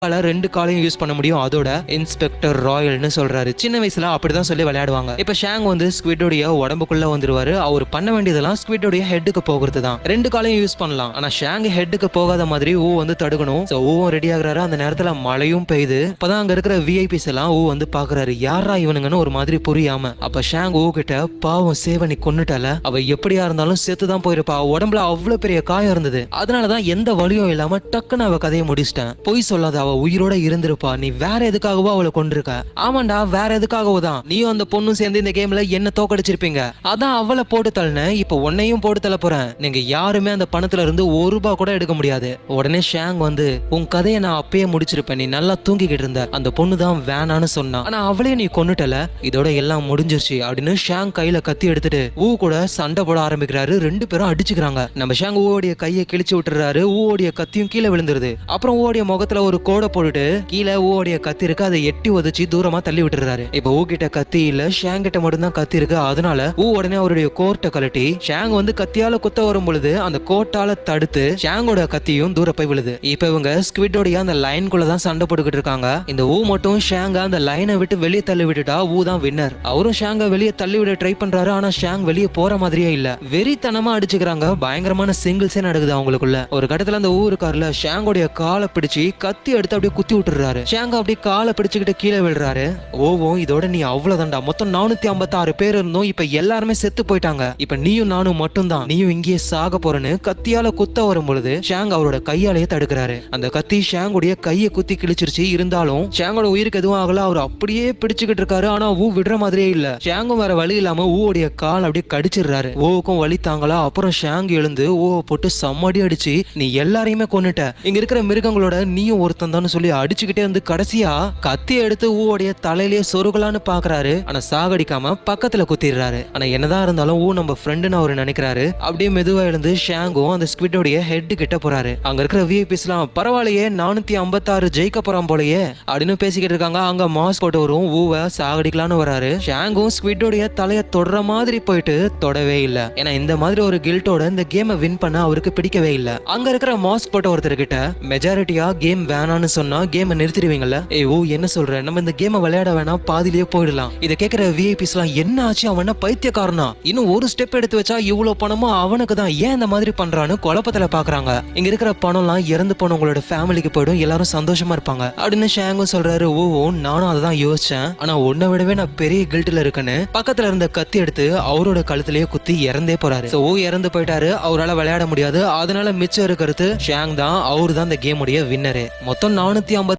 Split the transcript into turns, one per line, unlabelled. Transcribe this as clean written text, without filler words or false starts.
2 காலையும் யூஸ் பண்ண முடியும். அதோட இன்ஸ்பெக்டர் ராயல்னு சொல்றாரு. சின்ன வயசுல அப்படிதான் சொல்லி விளையாடுவாங்க. இப்ப ஷாங் வந்து ஸ்குவிட்டோடைய உடம்புக்குள்ள வந்துருவாரு. அவர் பண்ண வேண்டியதெல்லாம் ஸ்குவிட்டோடைய ஹெட்டுக்கு போகிறது தான். 2 காலையும் யூஸ் பண்ணலாம். ஆனா ஷாங் ஹெட்டுக்கு போகாத மாதிரி ஊ வந்து தடுக்கணும். ஊவும் ரெடி ஆகுறாரு. அந்த நேரத்துல மழையும் பெய்யுது. அப்பதான் அங்க இருக்கிற விஐபிஸ் எல்லாம் ஊ வந்து பாக்குறாரு. யாரா இவனுங்கன்னு ஒரு மாதிரி புரியாம. அப்ப ஷாங் ஊ கிட்ட, பாவம் சேவனி கொன்னுட்டால, அவ எப்படியா இருந்தாலும் செத்துதான் போயிருப்பா. உடம்புல அவ்வளவு பெரிய காயம் இருந்தது. அதனாலதான் எந்த வழியும் இல்லாம டக்குன்னு அவ கதையை முடிச்சிட்டேன். பொய் சொல்லாத, அவ உயிரோட இருந்திருப்பா. நீ வேற எதுக்காகவோ அவளை கொண்டிருக்க. ஆமாண்டா, வேற எதுக்காகவோ தான். நீயும் அந்த பொண்ணும் சேர்ந்து இந்த கேம்ல என்ன தோக்கடிச்சிருப்பீங்க. அதான் அவளை போட்டு தள்ளன. இப்ப உன்னையும் போட்டு தள்ள போறேன். நீங்க யாருமே அந்த பணத்துல இருந்து ₹1 கூட எடுக்க முடியாது. உடனே ஷாங் வந்து, உன் கதையை நான் அப்பயே முடிச்சிருப்பேன். நீ நல்லா தூங்கிக்கிட்டு இருந்த. அந்த பொண்ணு தான் வேணான்னு சொன்னா. ஆனா அவளே நீ கொன்னுட்டல. இதோட எல்லாம் முடிஞ்சிருச்சு அப்படின்னு ஷாங் கையில கத்தி எடுத்துட்டு ஊ கூட சண்டை போட ஆரம்பிக்கிறாரு. 2 பேரும் அடிச்சுக்கிறாங்க. நம்ம ஷாங் ஊவோடைய கையை கிழிச்சு விட்டுறாரு. ஊவோடைய கத்தியும் கீழே விழுந்துருது. அப்புறம் ஊவோடைய முகத்துல ஒரு கோடை போட்டுட்டு கீழே ஊவோடைய கத்தி இருக்கு. அதை எட்டி உதச்சி தூரமா தள்ளி விட்டுறாரு. இப்ப ஊ கிட்ட கத்தி இல்ல, ஷாங் கிட்ட மட்டும் தான் கத்தி இருக்கு. அதனால ஊ உடனே அவருடைய கோட்டை கழட்டி ஷாங் வந்து கத்தியால குத்த வரும் பொழுது அந்த கோட்டால தடுத்து ஷாங்கோட கத்தியும் தூர போய் விழுது. இப்ப இவங்க ஸ்குவிட்டோடைய அந்த லைன்குள்ள தான் சண்டை போட்டுக்கிட்டு இருக்காங்க. இந்த ஊ மட்டும் ஷாங்க அந்த லைனை விட்டு வெளியே தள்ளி விட்டுட்டா ஊ தான் வின்னர். அவரும் ஷாங்க வெளியே தள்ளி விட ட்ரை பண்றாரு. ஆனா ஷாங் வெளியே போற மாதிரியே இல்ல. வெறித்தனமா அடிச்சுக்கிறாங்க. பயங்கரமான சிங்கிள்ஸே நடக்குது அவங்களுக்குள்ள. ஒரு கட்டத்துல அந்த ஊ இருக்காருல, ஷாங்கோடைய காலை பிடிச்சி கத்தி எடுத்து அப்படியே குத்தி விட்டுறாரு. ஷாங்க அப்படியே காலை பிடிச்சுக்கிட்டு கீழே விழுறாரு. ஓவும், இதோட நீ அவ்வளவுதான்டா. மொத்தம் 456 பேர் இருந்தோம். இப்ப எல்லாருமே செத்து போயிட்டாங்க. இப்ப நீயும் நானும் மட்டும் தான். நீயும் இங்கேயே சாக போறன்னு கத்தியால குத்த வரும் பொழுது ஷாங் அவரோட கையாலேயே தடுக்கிறாரு. அந்த கத்தி ஷாங்குடைய கையை குத்தி கிழிச்சிருச்சு. இருந்தாலும் ஷாங்கோட உயிருக்கு எதுவும் ஆகல. அவர் அப்படியே பிடிச்சுக்கிட்டு இருக்காரு. ஆனா ஊ விடுற மாதிரியே இல்ல. ஷாங்கும் வேற வழி இல்லாம ஊவோடைய கால் அப்படியே கடிச்சிடுறாரு. ஓவுக்கும் வலி தாங்கல. அப்புறம் ஷாங் எழுந்து ஓவை போட்டு சம்மடி அடிச்சு, நீ எல்லாரையுமே கொன்னுட்ட. இங்க இருக்கிற மிருகங்களோட நீயும் ஒருத்தன் தான் சொல்லி அடிச்சுக்கிட்டே வந்து கடைசியா கத்தியை எடுத்து ஊவோடைய தலையிலேயே சொருகலான்னு பாக்குறாரு. ஆனா சாகடிக்காம பக்கத்துல குத்திடுறாரு. ஆனா என்னதான் இருந்தாலும் ஊ நம்ம ஃப்ரெண்டுன்னு அவரு நினைக்கிறாரு. அப்படியே மெதுவா எழுந்து ஷாங்கும் அந்த ஸ்குவிட்டோடைய ஹெட் கிட்ட போறாரு. அங்க இருக்கிற விஐபிஸ் எல்லாம், பரவாயில்லையே 456 ஜெயிக்க போறான் போலயே அப்படின்னு பேசிக்கிட்டு இருக்காங்க. அங்க மாஸ் போட்டு வரும். ஊவை சாகடிக்கலான்னு வராரு. ஷாங்கும் ஸ்குவிட்டோடைய தலைய தொடர மாதிரி போயிட்டு தொடவே இல்ல. ஏன்னா இந்த மாதிரி ஒரு கில்ட்டோட இந்த கேமை வின் பண்ண அவருக்கு பிடிக்கவே இல்ல. அங்க இருக்கிற மாஸ் போட்ட ஒருத்தர் கிட்ட, மெஜாரிட்டியா கேம் வேணான்னு சொன்னா கேமை நிறுத்திடுவீங்கல்ல? ஓ, என்ன சொல்ற? நம்ம இந்த கேமை விளையாட வேணாம், பாதிலேயே போயிடலாம். இதை கேட்கிற விஐபிஸ் எல்லாம், என்ன ஆச்சு? அவன் பைத்தியக்காரனா? இன்னும் ஒரு ஸ்டெப் எடுத்து வச்சா இவ்வளவு பணமும் அவனுக்கு தான், ஏன் இந்த மாதிரி பண்றான்னு குழப்பத்துல பாக்குறாங்க. இங்க இருக்கிற பணம் எல்லாம் இறந்து போனவங்களோட ஃபேமிலிக்கு போயிடும், எல்லாரும் சந்தோஷமா இருப்பாங்க அப்படின்னு ஷாங்கும் சொல்றாரு. ஓ, நானும் அதை தான் யோசிச்சேன். ஆனா உன்னை விடவே நான் பெரிய கில்ட்ல இருக்குன்னு பக்கத்துல இருந்த கத்தி எடுத்து அவரோட கழுத்திலேயே குத்தி இறந்தே போறாரு. ஓ, இறந்து போயிட்டாரு. அவரால் விளையாட முடியாது. அதனால மிச்சம் இருக்கிறது ஷாங் தான். அவரு தான் இந்த கேமுடைய வின்னரு. மொத்தம் 450